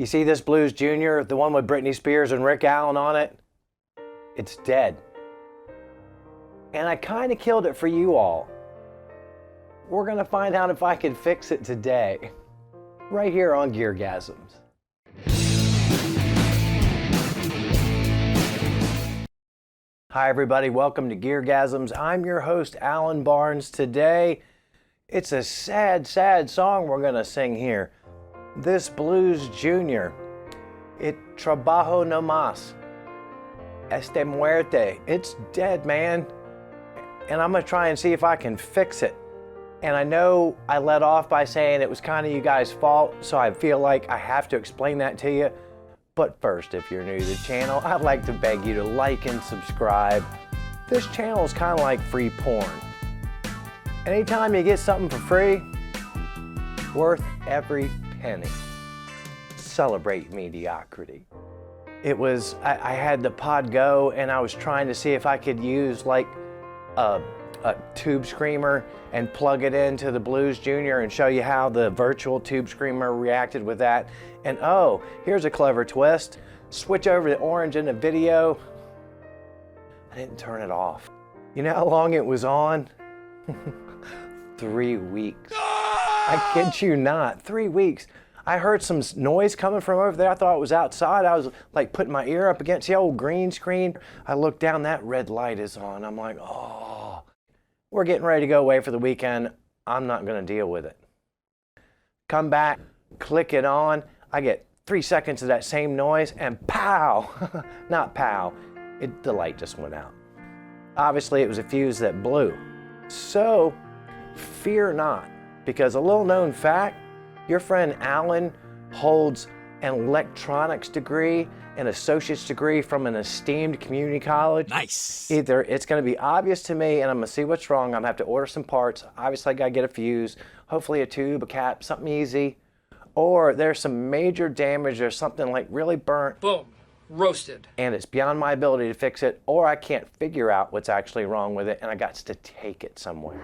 You see this Blues Junior, the one with Britney Spears and Rick Allen on it? It's dead. And I kind of killed it for you all. We're gonna find out if I can fix it today, right here on Geargasms. Hi everybody, welcome to Geargasms. I'm your host, Alan Barnes. Today, it's a sad, sad song we're gonna sing here. This Blues Junior, it trabajo no más. Este muerte. It's dead, man. And I'm gonna try and see if I can fix it. And I know I led off by saying it was kind of you guys' fault, so I feel like I have to explain that to you. But first, if you're new to the channel, I'd like to beg you to like and subscribe. This channel is kind of like free porn. Anytime you get something for free, worth every penny. Celebrate mediocrity. It was, I had the pod go and I was trying to see if I could use like a tube screamer and plug it into the Blues Junior and show you how the virtual tube screamer reacted with that. And oh, here's a clever twist. Switch over to orange in the video. I didn't turn it off. You know how long it was on? 3 weeks. I kid you not, 3 weeks. I heard some noise coming from over there. I thought it was outside. I was like putting my ear up against the old green screen. I looked down, that red light is on. I'm like, oh, we're getting ready to go away for the weekend. I'm not gonna deal with it. Come back, click it on. I get 3 seconds of that same noise and pow, not pow, the light just went out. Obviously it was a fuse that blew. So fear not, because a little known fact, your friend Alan holds an electronics degree, an associate's degree from an esteemed community college. Nice. Either it's gonna be obvious to me and I'm gonna see what's wrong. I'm gonna have to order some parts. Obviously I gotta get a fuse, hopefully a tube, a cap, something easy. Or there's some major damage or something like really burnt. Boom. Roasted. And it's beyond my ability to fix it, or I can't figure out what's actually wrong with it and I got to take it somewhere.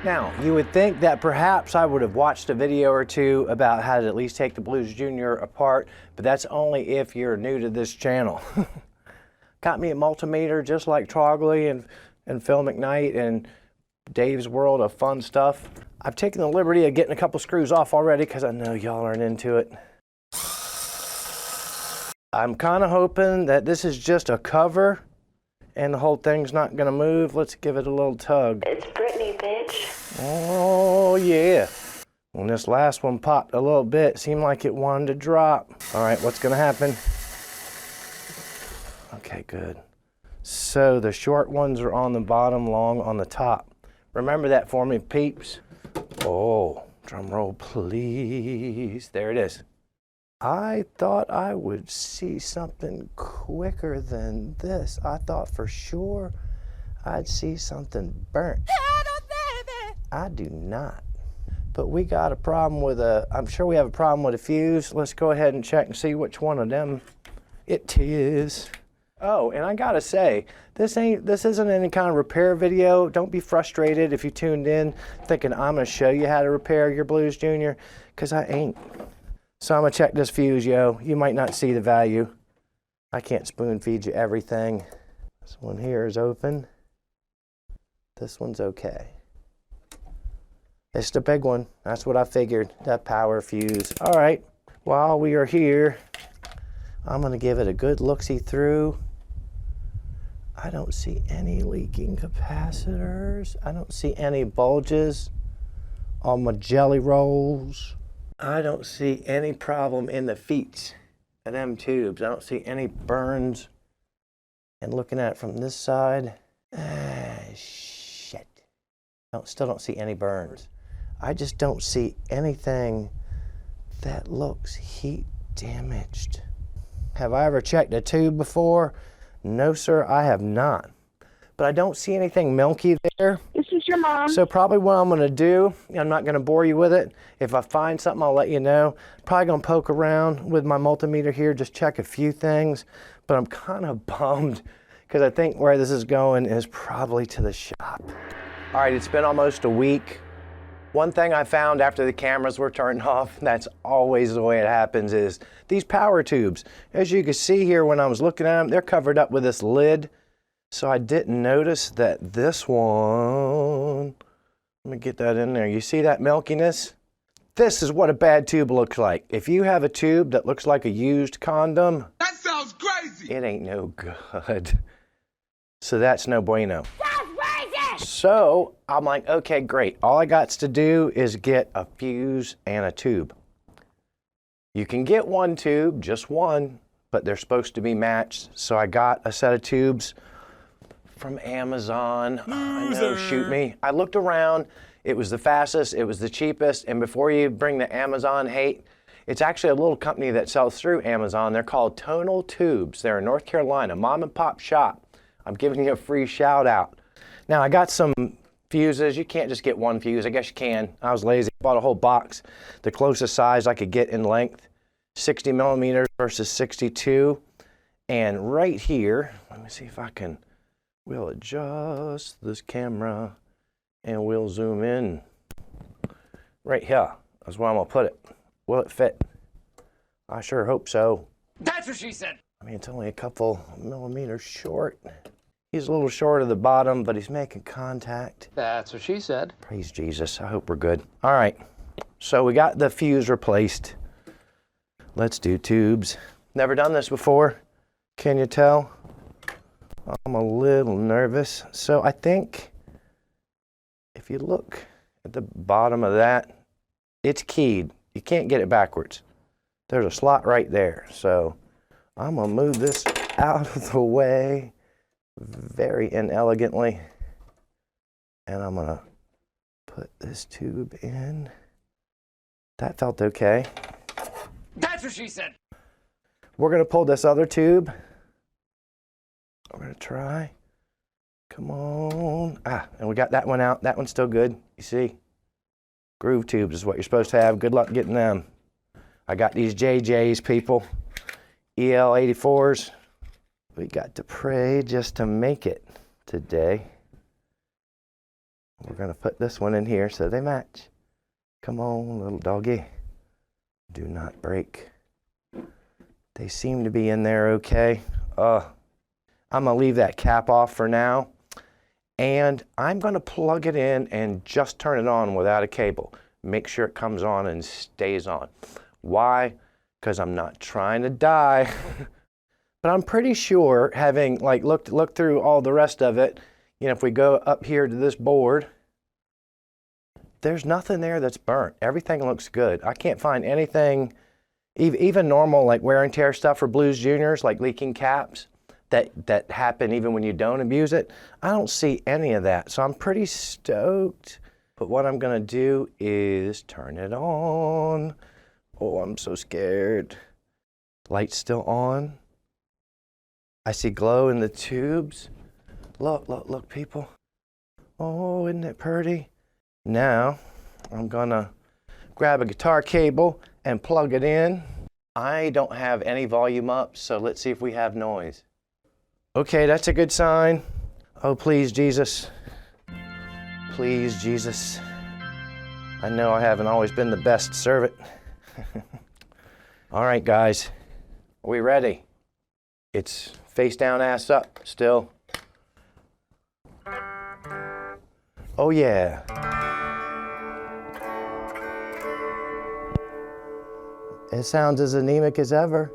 Now, you would think that perhaps I would have watched a video or two about how to at least take the Blues Junior apart, but that's only if you're new to this channel. Got me a multimeter just like Trogley and Phil McKnight and Dave's World of Fun Stuff. I've taken the liberty of getting a couple screws off already because I know y'all aren't into it. I'm kind of hoping that this is just a cover and the whole thing's not gonna move. Let's give it a little tug. It's Britney, bitch. Oh yeah. When this last one popped a little bit, seemed like it wanted to drop. All right, what's gonna happen? Okay, good. So the short ones are on the bottom, long on the top. Remember that for me, peeps? Oh, drum roll, please. There it is. I thought I would see something quicker than this. I thought for sure I'd see something burnt. I do not. But we got a problem with I'm sure we have a problem with a fuse. Let's go ahead and check and see which one of them it is. Oh, and I gotta say, this isn't any kind of repair video. Don't be frustrated if you tuned in thinking I'm gonna show you how to repair your Blues Junior, because I ain't. So I'm gonna check this fuse, yo. You might not see the value. I can't spoon feed you everything. This one here is open. This one's okay. It's the big one. That's what I figured, that power fuse. All right, while we are here, I'm gonna give it a good look-see through. I don't see any leaking capacitors. I don't see any bulges on my jelly rolls. I don't see any problem in the feet of them tubes. I don't see any burns. And looking at it from this side, shit. Still don't see any burns. I just don't see anything that looks heat damaged. Have I ever checked a tube before? No, sir, I have not. But I don't see anything milky there. This is your mom. So probably what I'm gonna do, I'm not gonna bore you with it. If I find something, I'll let you know. Probably gonna poke around with my multimeter here, just check a few things. But I'm kind of bummed because I think where this is going is probably to the shop. All right, it's been almost a week. One thing I found after the cameras were turned off, that's always the way it happens, is these power tubes. As you can see here when I was looking at them, they're covered up with this lid. So I didn't notice that this one, let me get that in there. You see that milkiness? This is what a bad tube looks like. If you have a tube that looks like a used condom, that sounds crazy. It ain't no good. So that's no bueno. So I'm like, okay, great. All I got to do is get a fuse and a tube. You can get one tube, just one, but they're supposed to be matched. So I got a set of tubes from Amazon. I know, shoot me. I looked around. It was the fastest, it was the cheapest, and before you bring the Amazon hate, it's actually a little company that sells through Amazon. They're called Tonal Tubes. They're in North Carolina, mom and pop shop. I'm giving you a free shout out. Now I got some fuses. You can't just get one fuse. I guess you can. I was lazy. Bought a whole box. The closest size I could get in length, 60 millimeters versus 62. And right here, let me see if I can, we'll adjust this camera and we'll zoom in. Right here, that's where I'm gonna put it. Will it fit? I sure hope so. That's what she said. I mean, it's only a couple millimeters short. He's a little short of the bottom, but he's making contact. That's what she said. Praise Jesus, I hope we're good. All right, so we got the fuse replaced. Let's do tubes. Never done this before, can you tell? I'm a little nervous. So I think if you look at the bottom of that, it's keyed. You can't get it backwards. There's a slot right there. So I'm gonna move this out of the way very inelegantly. And I'm gonna put this tube in. That felt okay. That's what she said. We're gonna pull this other tube. We're gonna try. Come on. And we got that one out. That one's still good. You see? Groove tubes is what you're supposed to have. Good luck getting them. I got these JJs, people. EL84s. We got to pray just to make it today. We're gonna put this one in here so they match. Come on, little doggy. Do not break. They seem to be in there okay. I'm gonna leave that cap off for now. And I'm gonna plug it in and just turn it on without a cable. Make sure it comes on and stays on. Why? Because I'm not trying to die. But I'm pretty sure, having like looked through all the rest of it, you know, if we go up here to this board, there's nothing there that's burnt. Everything looks good. I can't find anything, even normal like wear and tear stuff for Blues Juniors, like leaking caps, that happen even when you don't abuse it. I don't see any of that, so I'm pretty stoked. But what I'm gonna do is turn it on. Oh, I'm so scared. Light's still on. I see glow in the tubes. Look, look, look, people. Oh, isn't it pretty? Now, I'm gonna grab a guitar cable and plug it in. I don't have any volume up, so let's see if we have noise. Okay, that's a good sign. Oh, please, Jesus. Please, Jesus. I know I haven't always been the best servant. All right, guys, are we ready? It's face down, ass up still. Oh, yeah. It sounds as anemic as ever.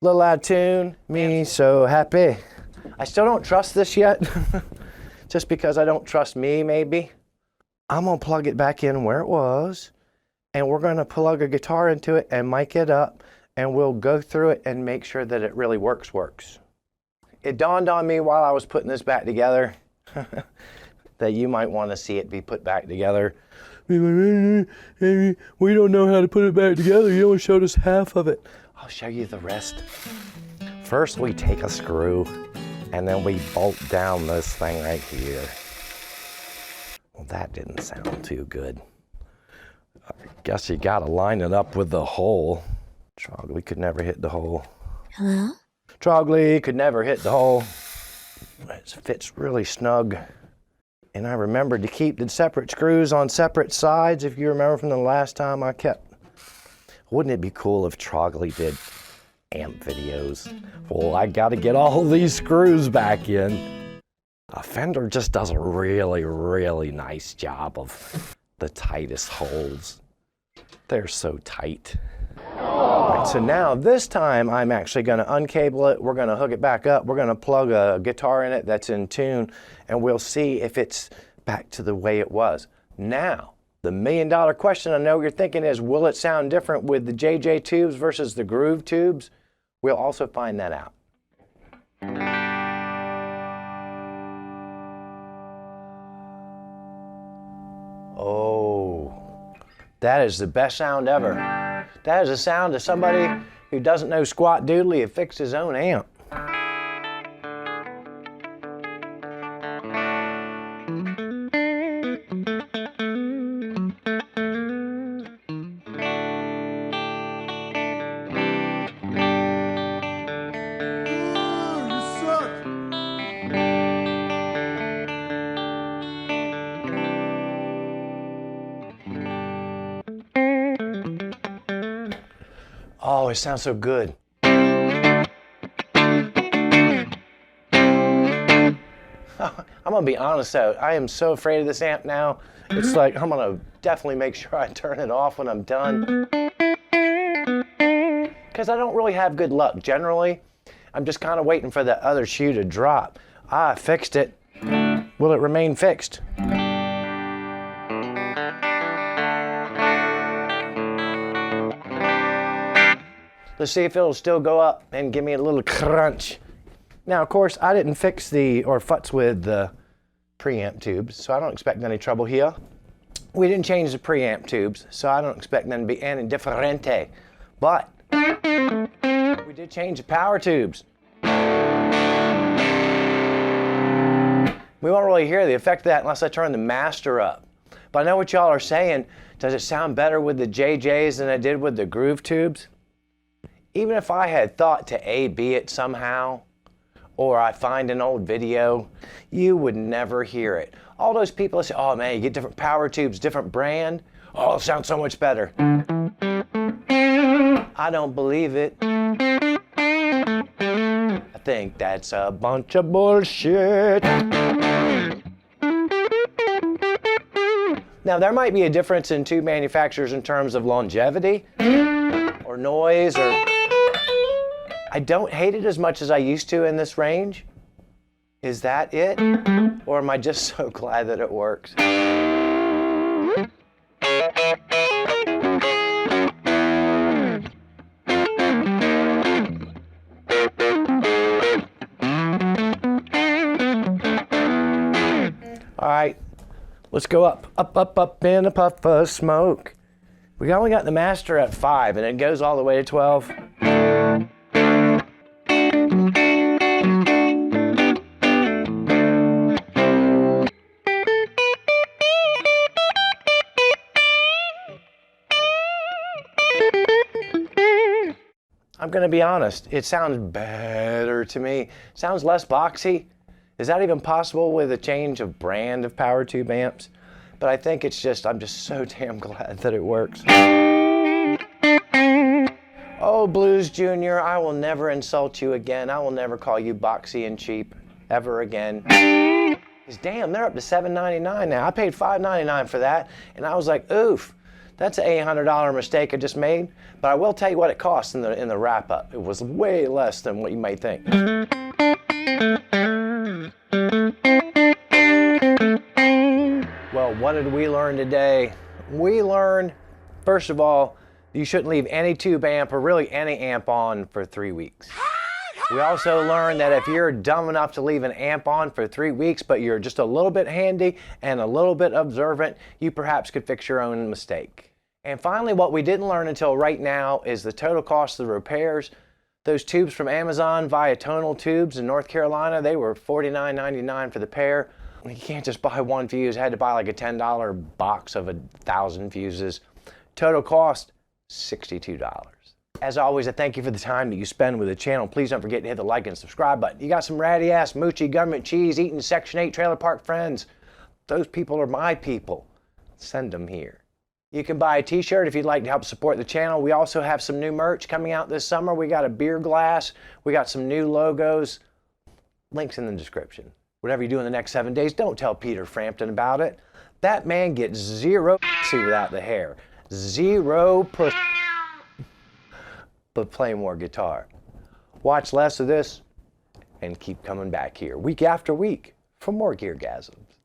Little out of tune, me so happy. I still don't trust this yet, just because I don't trust me, maybe. I'm gonna plug it back in where it was, and we're gonna plug a guitar into it and mic it up, and we'll go through it and make sure that it really works. It dawned on me while I was putting this back together that you might want to see it be put back together. We don't know how to put it back together. You only showed us half of it. I'll show you the rest. First, we take a screw, and then we bolt down this thing right here. Well, that didn't sound too good. I guess you gotta line it up with the hole. Trogley could never hit the hole. Hello? Trogley could never hit the hole. It fits really snug. And I remembered to keep the separate screws on separate sides, if you remember from the last time I kept. Wouldn't it be cool if Trogley did amp videos? Well, I got to get all these screws back in. Fender just does a really, really nice job of the tightest holes. They're so tight. All right, so now this time I'm actually going to uncable it. We're going to hook it back up. We're going to plug a guitar in it that's in tune, and we'll see if it's back to the way it was. Now, the million-dollar question I know you're thinking is, will it sound different with the JJ tubes versus the groove tubes? We'll also find that out. Oh, that is the best sound ever. That is the sound of somebody who doesn't know squat doodly and fixed his own amp. Oh, it sounds so good. I'm gonna be honest though, I am so afraid of this amp now. It's like, I'm gonna definitely make sure I turn it off when I'm done. Because I don't really have good luck generally. I'm just kind of waiting for the other shoe to drop. I fixed it. Will it remain fixed? Let's see if it'll still go up and give me a little crunch. Now, of course, I didn't fix or futz with the preamp tubes, so I don't expect any trouble here. We didn't change the preamp tubes, so I don't expect them to be any differente. But we did change the power tubes. We won't really hear the effect of that unless I turn the master up. But I know what y'all are saying. Does it sound better with the JJs than it did with the groove tubes? Even if I had thought to A-B it somehow, or I find an old video, you would never hear it. All those people say, oh man, you get different power tubes, different brand. Oh, it sounds so much better. I don't believe it. I think that's a bunch of bullshit. Now, there might be a difference in two manufacturers in terms of longevity, or noise, or I don't hate it as much as I used to in this range. Is that it? Or am I just so glad that it works? All right, let's go up, up, up, up in a puff of smoke. We only got the master at 5 and it goes all the way to 12. I'm gonna be honest, it sounds better to me. It sounds less boxy. Is that even possible with a change of brand of power tube amps? But I think it's just, I'm just so damn glad that it works. Oh, Blues Junior, I will never insult you again. I will never call you boxy and cheap ever again. Because damn, they're up to $7.99 now. I paid $5.99 for that, and I was like, oof, that's an $800 mistake I just made. But I will tell you what it cost in the wrap-up. It was way less than what you might think. Well, what did we learn today? We learned, first of all, you shouldn't leave any tube amp or really any amp on for 3 weeks. We also learned that if you're dumb enough to leave an amp on for 3 weeks, but you're just a little bit handy and a little bit observant, you perhaps could fix your own mistake. And finally, what we didn't learn until right now is the total cost of the repairs. Those tubes from Amazon via Tonal tubes in North Carolina, they were $49.99 for the pair. You can't just buy one fuse. I had to buy like a $10 box of 1,000 fuses. Total cost, $62. As always, I thank you for the time that you spend with the channel. Please don't forget to hit the like and subscribe button. You got some ratty ass, moochy government cheese eating Section 8 trailer park friends. Those people are my people. Send them here. You can buy a t-shirt if you'd like to help support the channel. We also have some new merch coming out this summer. We got a beer glass. We got some new logos. Links in the description. Whatever you do in the next 7 days, don't tell Peter Frampton about it. That man gets zero pussy without the hair. Zero pussy. But play more guitar. Watch less of this and keep coming back here week after week for more Geargasms.